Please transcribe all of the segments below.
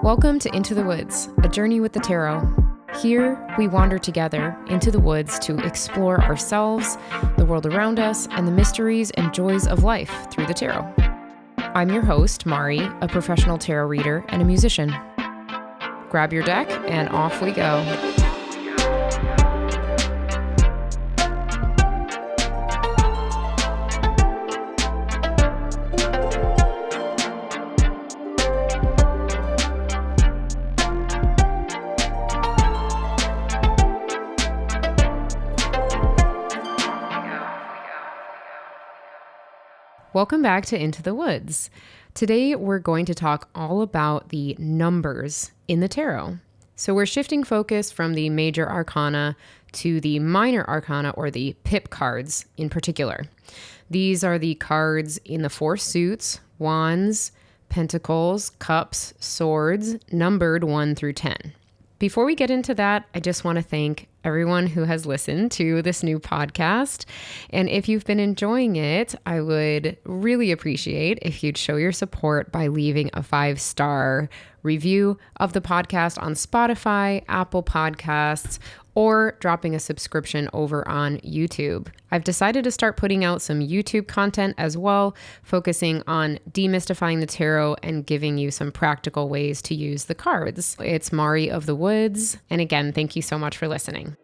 Welcome to Into the Woods, a journey with the tarot. Here, we wander together into the woods to explore ourselves, the world around us, and the mysteries and joys of life through the tarot. I'm your host, Mari, a professional tarot reader and a musician. Grab your deck, and off we go. Welcome back to Into the Woods. Today we're going to talk all about the numbers in the tarot. So we're shifting focus from the major arcana to the minor arcana, or the pip cards in particular. These are the cards in the four suits: wands, pentacles, cups, swords, numbered 1 through 10. Before we get into that, I just want to thank everyone who has listened to this new podcast. And if you've been enjoying it, I would really appreciate if you'd show your support by leaving a 5-star review of the podcast on Spotify, Apple Podcasts, or dropping a subscription over on YouTube. I've decided to start putting out some YouTube content as well, focusing on demystifying the tarot and giving you some practical ways to use the cards. It's Mari of the Woods, and again, thank you so much for listening.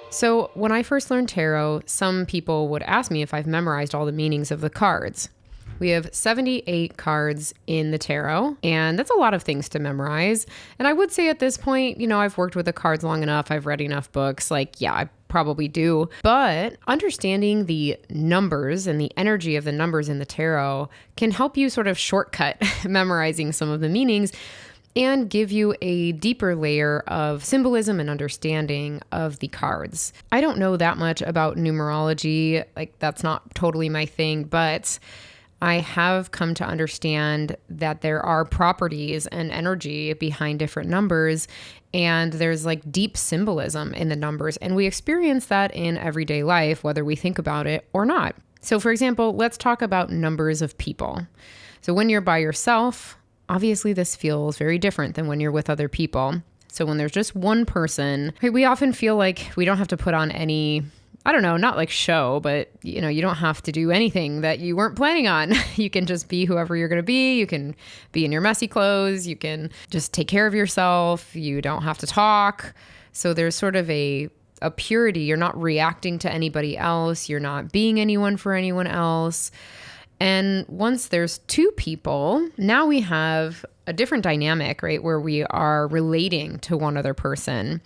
So when I first learned tarot, some people would ask me if I've memorized all the meanings of the cards. We have 78 cards in the tarot, and that's a lot of things to memorize. And I would say at this point, I've worked with the cards long enough. I've read enough books. I probably do. But understanding the numbers and the energy of the numbers in the tarot can help you sort of shortcut memorizing some of the meanings and give you a deeper layer of symbolism and understanding of the cards. I don't know that much about numerology. That's not totally my thing, but I have come to understand that there are properties and energy behind different numbers, and there's deep symbolism in the numbers, and we experience that in everyday life, whether we think about it or not. So for example, let's talk about numbers of people. So when you're by yourself, obviously this feels very different than when you're with other people. So when there's just one person, we often feel like we don't have to put on any, not show, but you don't have to do anything that you weren't planning on. You can just be whoever you're going to be. You can be in your messy clothes. You can just take care of yourself. You don't have to talk. So there's sort of a purity. You're not reacting to anybody else. You're not being anyone for anyone else. And once there's two people, now we have a different dynamic, right? Where we are relating to one other person.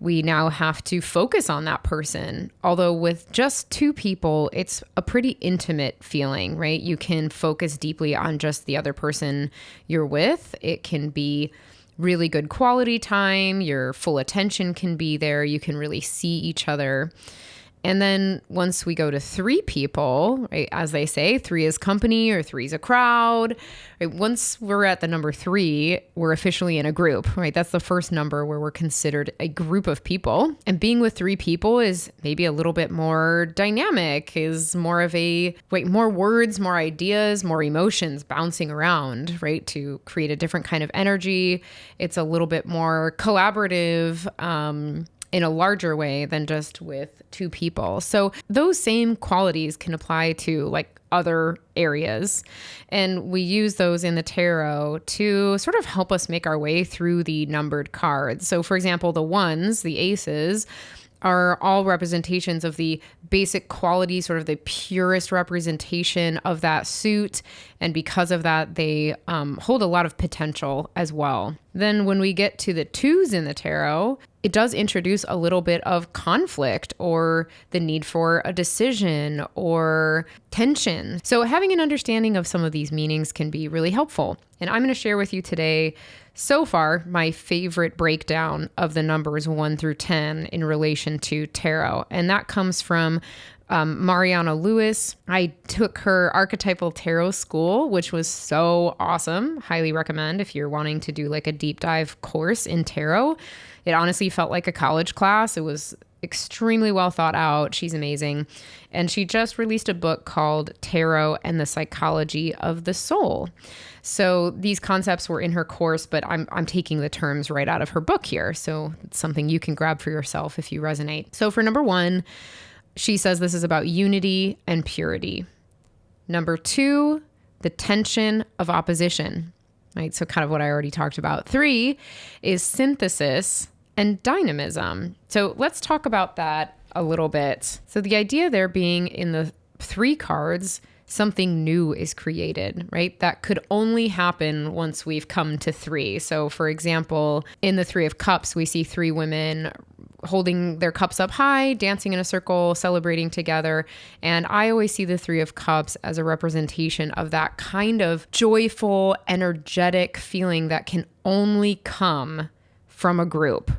We now have to focus on that person. Although with just two people, it's a pretty intimate feeling, right? You can focus deeply on just the other person you're with. It can be really good quality time. Your full attention can be there. You can really see each other. And then once we go to 3 people, right, as they say, 3 is company or 3 is a crowd. Right? Once we're at the number 3, we're officially in a group, right? That's the first number where we're considered a group of people. And being with 3 people is maybe a little bit more dynamic, is more of more words, more ideas, more emotions bouncing around, right? To create a different kind of energy. It's a little bit more collaborative, in a larger way than just with 2 people. So those same qualities can apply to other areas. And we use those in the tarot to sort of help us make our way through the numbered cards. So for example, the ones, the aces, are all representations of the basic quality, sort of the purest representation of that suit. And because of that, they hold a lot of potential as well. Then when we get to the 2s in the tarot, it does introduce a little bit of conflict or the need for a decision or tension. So having an understanding of some of these meanings can be really helpful. And I'm going to share with you today, so far, my favorite breakdown of the numbers 1 through 10 in relation to tarot. And that comes from Marianna Louis. I took her archetypal tarot school, which was so awesome. Highly recommend if you're wanting to do a deep dive course in tarot. It honestly felt like a college class. It was extremely well thought out. She's amazing. And she just released a book called Tarot and the Psychology of the Soul. So these concepts were in her course, but I'm taking the terms right out of her book here. So it's something you can grab for yourself if you resonate. So for number 1, she says this is about unity and purity. Number 2, the tension of opposition, right? So kind of what I already talked about. 3 is synthesis and dynamism. So let's talk about that a little bit. So the idea there being in the 3 cards, something new is created, right? That could only happen once we've come to 3. So for example, in the 3 of Cups, we see 3 women holding their cups up high, dancing in a circle, celebrating together. And I always see the 3 of Cups as a representation of that kind of joyful, energetic feeling that can only come from a group.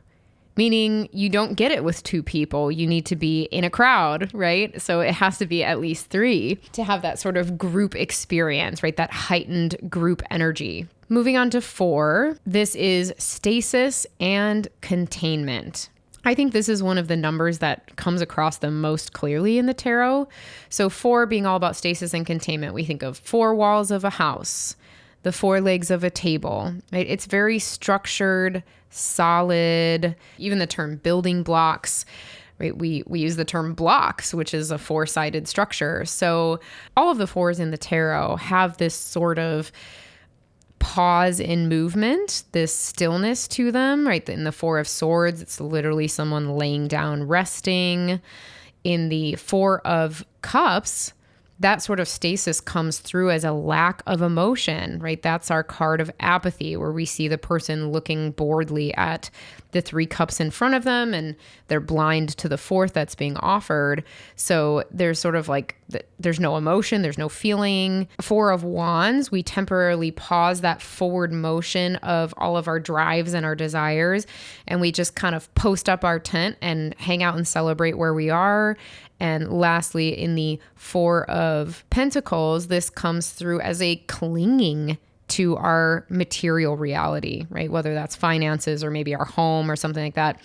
Meaning you don't get it with 2 people. You need to be in a crowd, right? So it has to be at least 3 to have that sort of group experience, right? That heightened group energy. Moving on to 4, this is stasis and containment. I think this is one of the numbers that comes across the most clearly in the tarot. So 4 being all about stasis and containment, we think of 4 walls of a house, the 4 legs of a table, right? It's very structured, solid, even the term building blocks, right? We use the term blocks, which is a 4-sided structure. So all of the 4s in the tarot have this sort of pause in movement, this stillness to them, right? In the 4 of Swords, it's literally someone laying down, resting. In the 4 of Cups, that sort of stasis comes through as a lack of emotion, right? That's our card of apathy, where we see the person looking boredly at the 3 cups in front of them and they're blind to the 4th that's being offered. So there's sort of like, there's no emotion, there's no feeling. 4 of Wands, we temporarily pause that forward motion of all of our drives and our desires, and we just kind of post up our tent and hang out and celebrate where we are. And lastly, in the 4 of Pentacles, this comes through as a clinging to our material reality, right? Whether that's finances or maybe our home or something like that,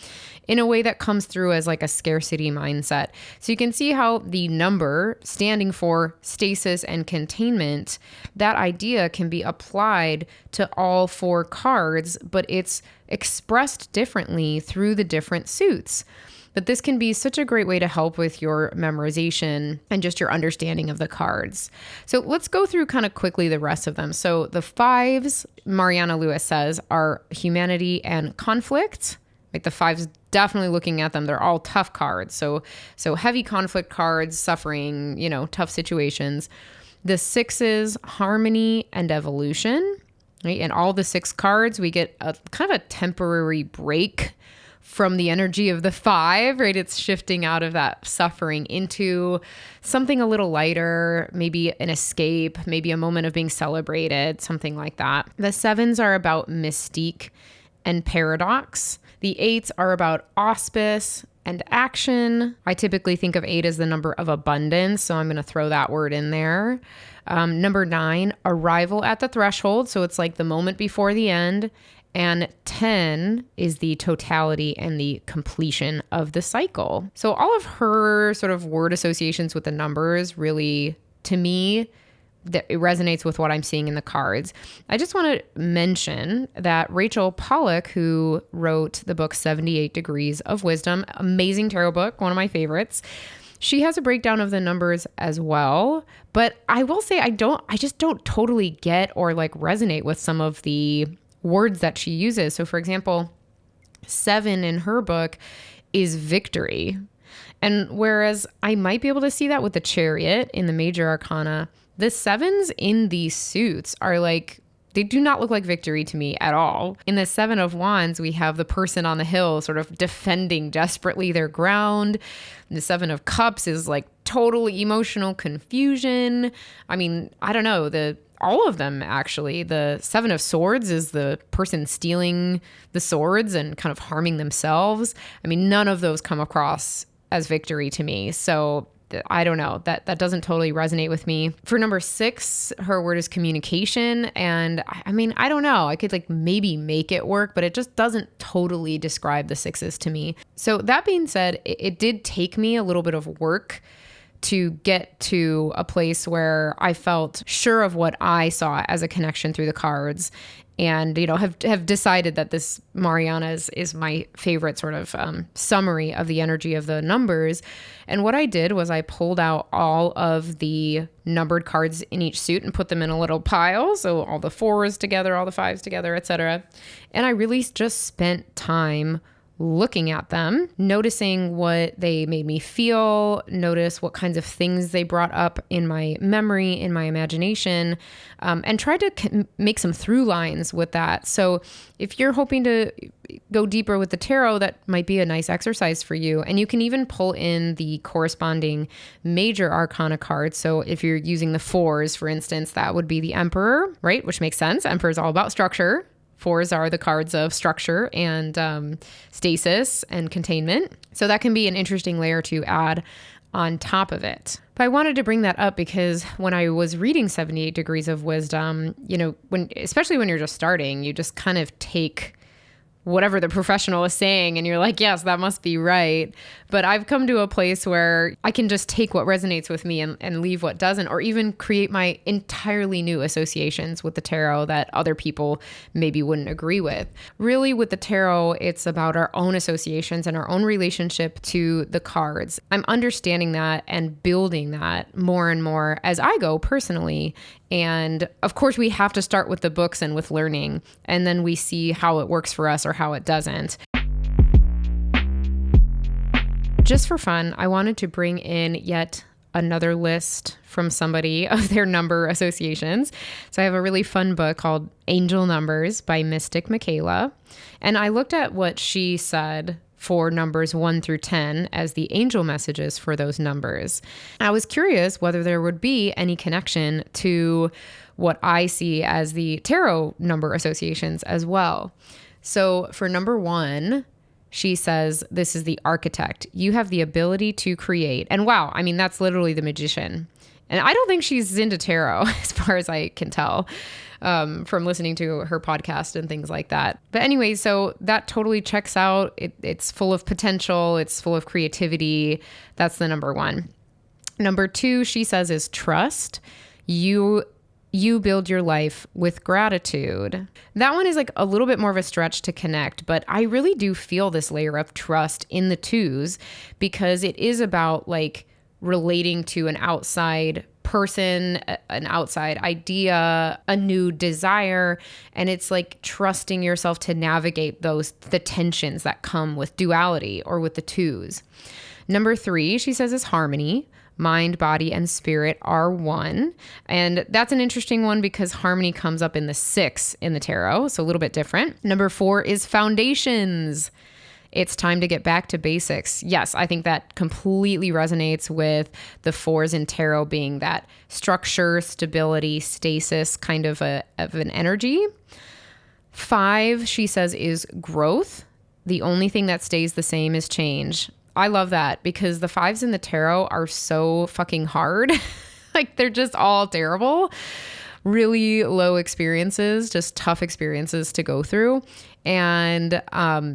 in a way that comes through as like a scarcity mindset. So you can see how the number standing for stasis and containment, that idea can be applied to all 4 cards, but it's expressed differently through the different suits. But this can be such a great way to help with your memorization and just your understanding of the cards. So let's go through kind of quickly the rest of them. So the 5s, Marianna Louis says, are humanity and conflict. Like the 5s, definitely looking at them, they're all tough cards. So heavy conflict cards, suffering, tough situations. The 6s, harmony and evolution. Right? And all the 6 cards, we get a kind of a temporary break from the energy of the 5, right? It's shifting out of that suffering into something a little lighter, maybe an escape, maybe a moment of being celebrated, something like that. The 7s are about mystique and paradox. The 8s are about auspice and action. I typically think of 8 as the number of abundance, so I'm going to throw that word in there. Number 9, arrival at the threshold. So it's like the moment before the end. And 10 is the totality and the completion of the cycle. So all of her sort of word associations with the numbers really, to me, that it resonates with what I'm seeing in the cards. I just want to mention that Rachel Pollack, who wrote the book 78 Degrees of Wisdom, amazing tarot book, one of my favorites, she has a breakdown of the numbers as well. But I will say I just don't totally get or like resonate with some of the words that she uses. So for example, 7 in her book is victory. And whereas I might be able to see that with the Chariot in the major arcana, the 7s in these suits are like, they do not look like victory to me at all. In the 7 of Wands, we have the person on the hill sort of defending desperately their ground. The 7 of Cups is like total emotional confusion. I mean, I don't know, all of them actually. The 7 of Swords is the person stealing the swords and kind of harming themselves. I mean, none of those come across as victory to me. So I don't know, that doesn't totally resonate with me. For number 6, her word is communication. And I mean, I don't know, I could like maybe make it work, but it just doesn't totally describe the 6s to me. So that being said, it did take me a little bit of work to get to a place where I felt sure of what I saw as a connection through the cards, and, you know, have decided that this Marianna is my favorite sort of summary of the energy of the numbers. And what I did was I pulled out all of the numbered cards in each suit and put them in a little pile. So all the 4s together, all the 5s together, etc. And I really just spent time looking at them, noticing what they made me feel, notice what kinds of things they brought up in my memory, in my imagination, and tried to make some through lines with that. So if you're hoping to go deeper with the tarot, that might be a nice exercise for you. And you can even pull in the corresponding major arcana cards. So if you're using the 4s, for instance, that would be the Emperor, right? Which makes sense. Emperor is all about structure. 4s are the cards of structure and stasis and containment. So that can be an interesting layer to add on top of it. But I wanted to bring that up because when I was reading 78 Degrees of Wisdom, you know, especially when you're just starting, you just kind of take whatever the professional is saying and you're like, yes, that must be right. But I've come to a place where I can just take what resonates with me and leave what doesn't, or even create my entirely new associations with the tarot that other people maybe wouldn't agree with. Really, with the tarot, it's about our own associations and our own relationship to the cards. I'm understanding that and building that more and more as I go personally. And of course, we have to start with the books and with learning, and then we see how it works for us or how it doesn't. Just for fun, I wanted to bring in yet another list from somebody of their number associations. So I have a really fun book called Angel Numbers by Mystic Michaela. And I looked at what she said for numbers 1 through 10 as the angel messages for those numbers. I was curious whether there would be any connection to what I see as the tarot number associations as well. So for number 1, she says, this is the architect. You have the ability to create. And wow, I mean, that's literally the magician. And I don't think she's into tarot as far as I can tell from listening to her podcast and things like that. But anyway, so that totally checks out. It's full of potential. It's full of creativity. That's the number 1. Number 2, she says, is trust. You build your life with gratitude. That one is like a little bit more of a stretch to connect, but I really do feel this layer of trust in the 2s because it is about like relating to an outside person, an outside idea, a new desire. And it's like trusting yourself to navigate the tensions that come with duality or with the 2s. Number 3, she says, is harmony. Mind, body, and spirit are one. And that's an interesting one because harmony comes up in the 6 in the tarot, so a little bit different. Number 4 is foundations. It's time to get back to basics. Yes, I think that completely resonates with the 4s in tarot being that structure, stability, stasis kind of an energy. 5, she says, is growth. The only thing that stays the same is change. I love that because the 5s in the tarot are so fucking hard. Like they're just all terrible, really low experiences, just tough experiences to go through. And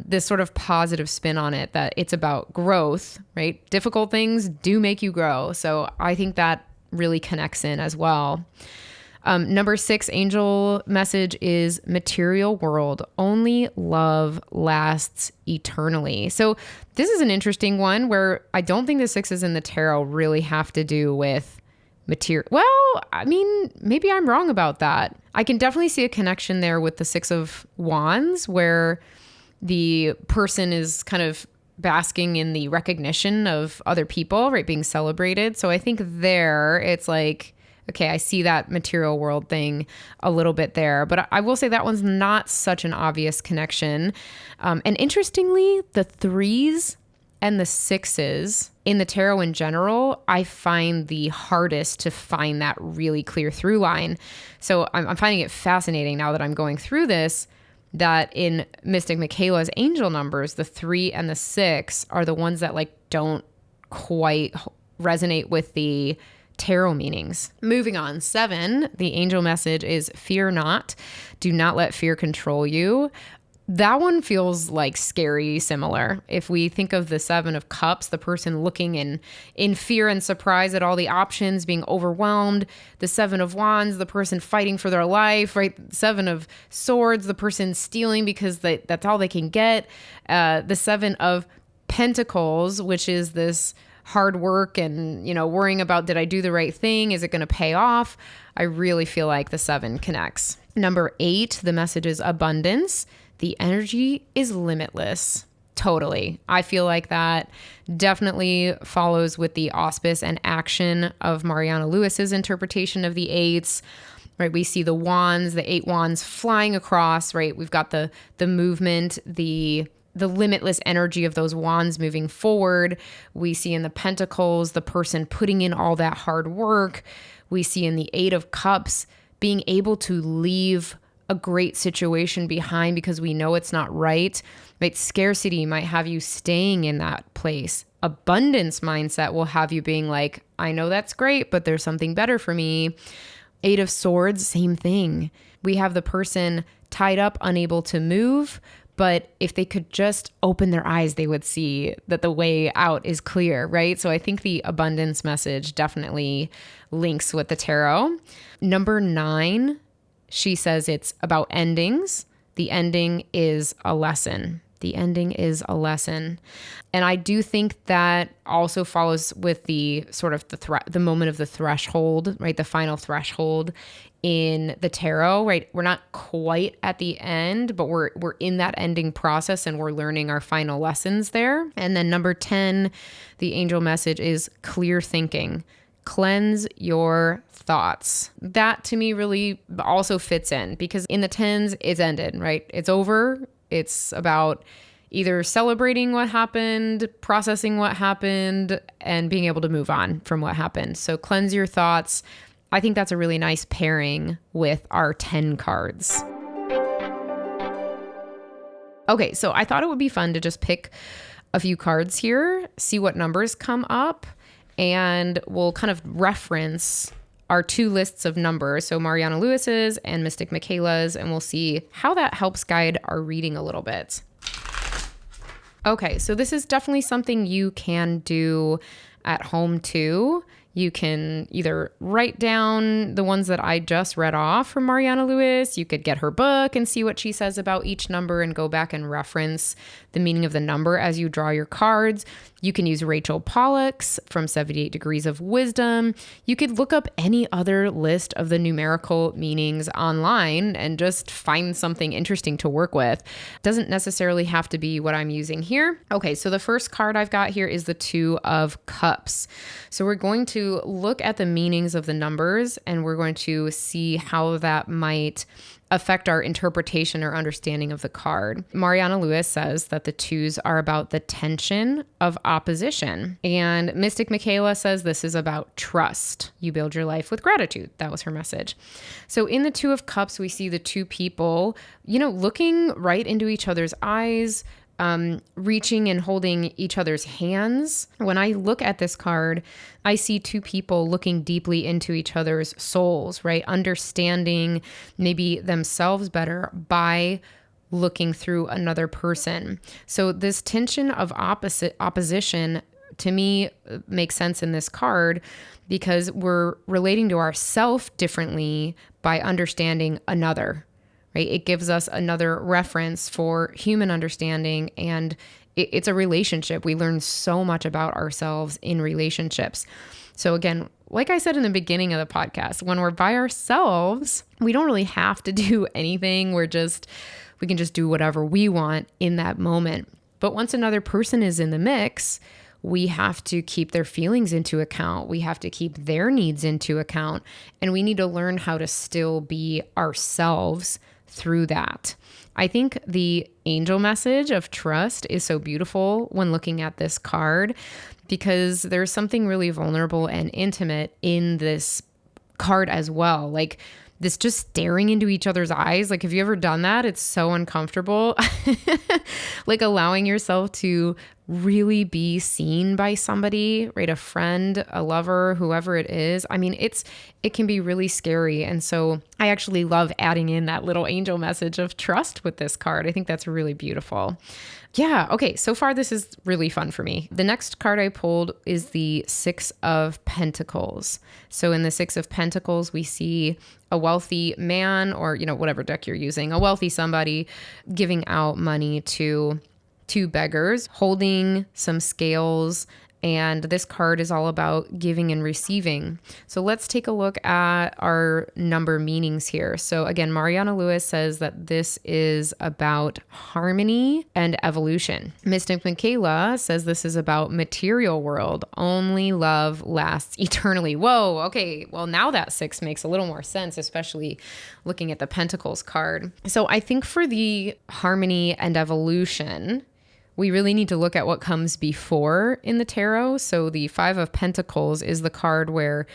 this sort of positive spin on it that it's about growth, right? Difficult things do make you grow. So I think that really connects in as well. Number 6 angel message is material world. Only love lasts eternally. So this is an interesting one where I don't think the 6s in the tarot really have to do with material. Well, I mean, maybe I'm wrong about that. I can definitely see a connection there with the 6 of Wands where the person is kind of basking in the recognition of other people, right? Being celebrated. So I think there it's like, okay, I see that material world thing a little bit there, but I will say that one's not such an obvious connection. And interestingly, the 3s and the 6s in the tarot in general, I find the hardest to find that really clear through line. So I'm finding it fascinating now that I'm going through this, that in Mystic Michaela's angel numbers, the 3 and the 6 are the ones that like don't quite resonate with the tarot meanings. Moving on, 7, the angel message is fear not. Do not let fear control you. That one feels like scary similar. If we think of the 7 of Cups, the person looking in fear and surprise at all the options, being overwhelmed. The 7 of Wands, the person fighting for their life, right? 7 of Swords, the person stealing because that's all they can get. The 7 of Pentacles, which is this hard work and, worrying about, did I do the right thing? Is it going to pay off? I really feel like the 7 connects. Number 8, the message is abundance. The energy is limitless. Totally. I feel like that definitely follows with the auspice and action of Marianna Louis's interpretation of the 8s, right? We see the wands, the 8 wands flying across, right? We've got the movement, the limitless energy of those wands moving forward. We see in the Pentacles, the person putting in all that hard work. We see in the 8 of Cups, being able to leave a great situation behind because we know it's not right. Scarcity might have you staying in that place. Abundance mindset will have you being like, I know that's great, but there's something better for me. 8 of Swords, same thing. We have the person tied up, unable to move, but if they could just open their eyes, they would see that the way out is clear, right? So I think the abundance message definitely links with the tarot. Number 9, she says it's about endings. The ending is a lesson. The ending is a lesson. And I do think that also follows with the sort of the moment of the threshold, right? The final threshold in the tarot, right? We're not quite at the end, but we're in that ending process and we're learning our final lessons there. And then number 10, the angel message is clear thinking. Cleanse your thoughts. That to me really also fits in because in the 10s, it's ended, right? It's over. It's about either celebrating what happened, processing what happened, and being able to move on from what happened. So cleanse your thoughts. I think that's a really nice pairing with our 10 cards. Okay, so I thought it would be fun to just pick a few cards here, see what numbers come up, and we'll kind of reference our 2 lists of numbers, so Marianna Louis's and Mystic Michaela's, and we'll see how that helps guide our reading a little bit. Okay, so this is definitely something you can do at home too. You can either write down the ones that I just read off from Marianna Louis. You could get her book and see what she says about each number and go back and reference the meaning of the number as you draw your cards. You can use Rachel Pollack's from 78 Degrees of Wisdom. You could look up any other list of the numerical meanings online and just find something interesting to work with. Doesn't necessarily have to be what I'm using here. Okay, so the first card I've got here is the 2 of Cups. So we're going to look at the meanings of the numbers and we're going to see how that might affect our interpretation or understanding of the card. Marianna Louis says that the 2s are about the tension of opposition. And Mystic Michaela says this is about trust. You build your life with gratitude. That was her message. So in the 2 of Cups, we see the 2 people, looking right into each other's eyes, reaching and holding each other's hands. When I look at this card, I see 2 people looking deeply into each other's souls, right? Understanding maybe themselves better by looking through another person. So this tension of opposition to me makes sense in this card because we're relating to ourself differently by understanding another. Right? It gives us another reference for human understanding, and it's a relationship. We learn so much about ourselves in relationships. So again, like I said in the beginning of the podcast, when we're by ourselves, we don't really have to do anything. We can just do whatever we want in that moment. But once another person is in the mix, we have to keep their feelings into account. We have to keep their needs into account, and we need to learn how to still be ourselves through that. I think the angel message of trust is so beautiful when looking at this card because there's something really vulnerable and intimate in this card as well. Like this just staring into each other's eyes. Like, have you ever done that? It's so uncomfortable. Like allowing yourself to really be seen by somebody, right? A friend, a lover, whoever it is. I mean, it can be really scary. And so I actually love adding in that little angel message of trust with this card. I think that's really beautiful. Yeah. Okay. So far, this is really fun for me. The next card I pulled is the Six of Pentacles. So in the Six of Pentacles, we see a wealthy man, or, whatever deck you're using, a wealthy somebody giving out money to two beggars, holding some scales. And this card is all about giving and receiving. So let's take a look at our number meanings here. So again, Marianna Louis says that this is about harmony and evolution. Mystic Michaela says this is about material world. Only love lasts eternally. Whoa, okay. Well, now that 6 makes a little more sense, especially looking at the Pentacles card. So I think for the harmony and evolution, we really need to look at what comes before in the tarot. So the Five of Pentacles is the card where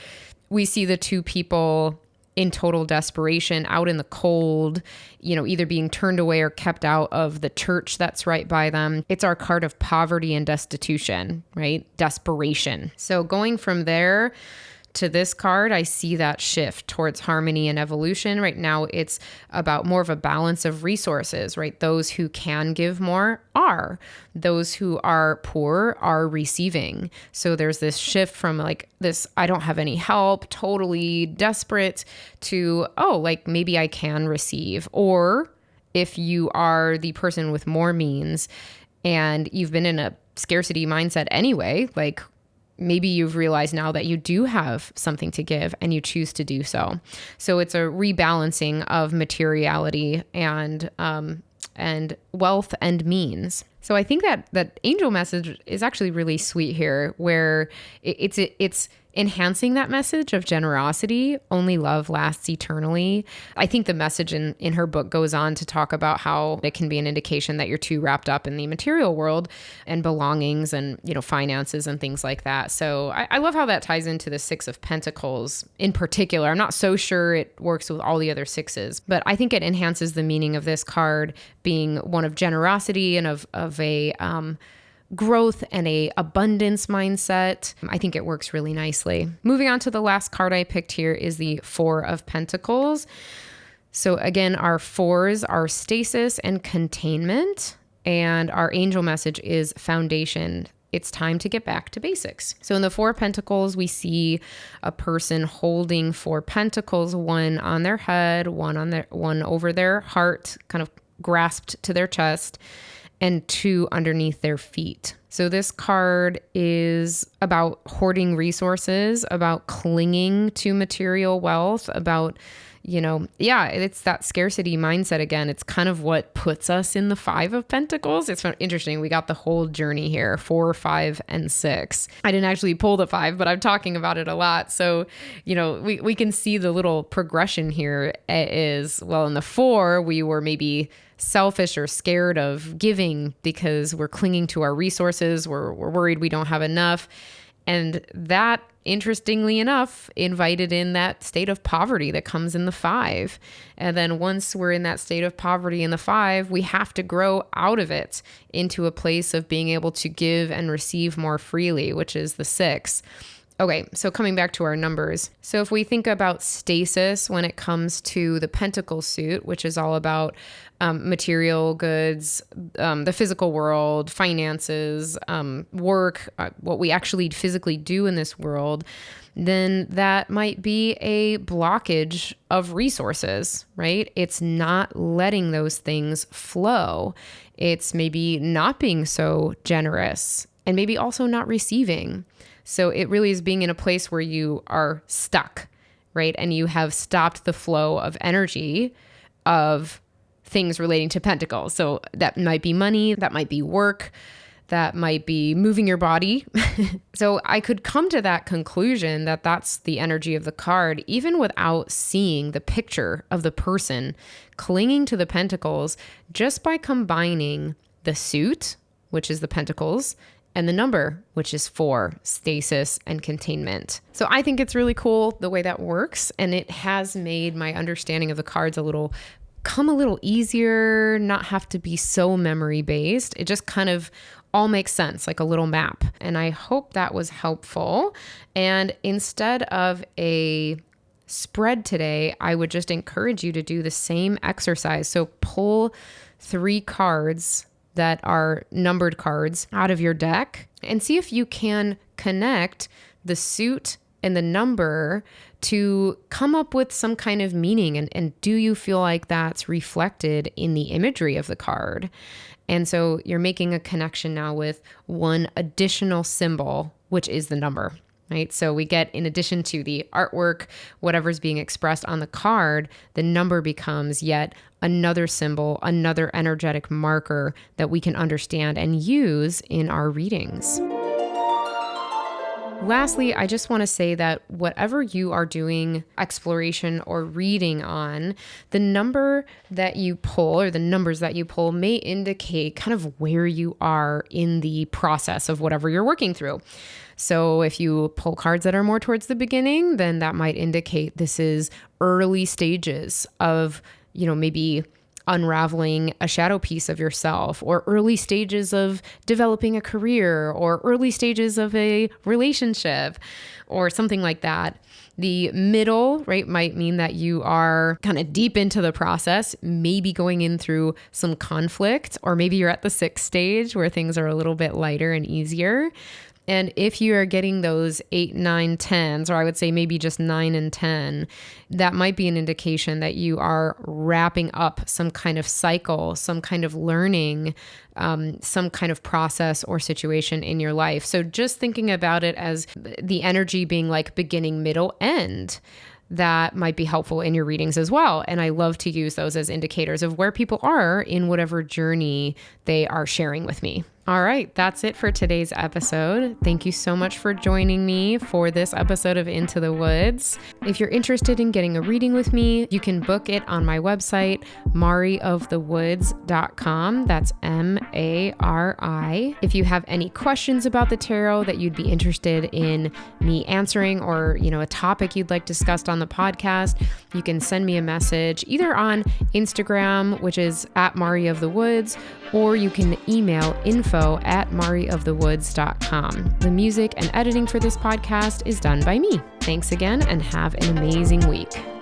we see the two people in total desperation, out in the cold, either being turned away or kept out of the church that's right by them. It's our card of poverty and destitution, right? Desperation. So going from there to this card, I see that shift towards harmony and evolution. Right now, it's about more of a balance of resources, right? Those who can give more are. Those who are poor are receiving. So there's this shift from like this, I don't have any help, totally desperate, to, maybe I can receive. Or if you are the person with more means and you've been in a scarcity mindset anyway, like, maybe you've realized now that you do have something to give and you choose to do so. So it's a rebalancing of materiality and wealth and means. So I think that angel message is actually really sweet here, where it's enhancing that message of generosity. Only love lasts eternally. I think the message in her book goes on to talk about how it can be an indication that you're too wrapped up in the material world and belongings and, finances and things like that. So I love how that ties into the Six of Pentacles in particular. I'm not so sure it works with all the other sixes, but I think it enhances the meaning of this card being one of generosity and of a growth and a abundance mindset. I think it works really nicely. Moving on to the last card I picked here is the Four of Pentacles. So again, our fours are stasis and containment, and our angel message is foundation. It's time to get back to basics. So in the Four of Pentacles, we see a person holding 4 pentacles, one on their head, one over their heart, kind of grasped to their chest, and 2 underneath their feet. So this card is about hoarding resources, about clinging to material wealth, about, it's that scarcity mindset again. It's kind of what puts us in the 5 of Pentacles. It's interesting. We got the whole journey here, 4, 5, and 6. I didn't actually pull the 5, but I'm talking about it a lot. So, we can see the little progression here is, well, in the 4, we were maybe selfish or scared of giving because we're clinging to our resources. We're worried we don't have enough. And that, interestingly enough, invited in that state of poverty that comes in the 5. And then once we're in that state of poverty in the 5, we have to grow out of it into a place of being able to give and receive more freely, which is the 6. Okay, so coming back to our numbers. So if we think about stasis when it comes to the Pentacle suit, which is all about material goods, the physical world, finances, work, what we actually physically do in this world, then that might be a blockage of resources, right? It's not letting those things flow. It's maybe not being so generous and maybe also not receiving. So it really is being in a place where you are stuck, right? And you have stopped the flow of energy of things relating to Pentacles. So that might be money, that might be work, that might be moving your body. So I could come to that conclusion that that's the energy of the card, even without seeing the picture of the person clinging to the Pentacles, just by combining the suit, which is the Pentacles, and the number, which is 4, stasis and containment. So I think it's really cool the way that works. And it has made my understanding of the cards a little easier, not have to be so memory based. It just kind of all makes sense, like a little map. And I hope that was helpful. And instead of a spread today, I would just encourage you to do the same exercise. So pull 3 cards that are numbered cards out of your deck and see if you can connect the suit and the number to come up with some kind of meaning. And do you feel like that's reflected in the imagery of the card? And so you're making a connection now with one additional symbol, which is the number, right? So we get, in addition to the artwork, whatever's being expressed on the card, the number becomes yet another symbol, another energetic marker that we can understand and use in our readings. Lastly, I just want to say that whatever you are doing exploration or reading on, the number that you pull or the numbers that you pull may indicate kind of where you are in the process of whatever you're working through. So if you pull cards that are more towards the beginning, then that might indicate this is early stages of, maybe unraveling a shadow piece of yourself, or early stages of developing a career, or early stages of a relationship, or something like that. The middle, right, might mean that you are kind of deep into the process, maybe going in through some conflict, or maybe you're at the 6th stage where things are a little bit lighter and easier. And if you are getting those 8, 9, 10s, or I would say maybe just 9 and 10, that might be an indication that you are wrapping up some kind of cycle, some kind of learning, some kind of process or situation in your life. So just thinking about it as the energy being like beginning, middle, end, that might be helpful in your readings as well. And I love to use those as indicators of where people are in whatever journey they are sharing with me. All right, that's it for today's episode. Thank you so much for joining me for this episode of Into the Woods. If you're interested in getting a reading with me, you can book it on my website, mariofthewoods.com. That's MARI. If you have any questions about the tarot that you'd be interested in me answering, or, a topic you'd like discussed on the podcast, you can send me a message either on Instagram, which is @mariofthewoods, or you can email info@mariofthewoods.com. The music and editing for this podcast is done by me. Thanks again, and have an amazing week.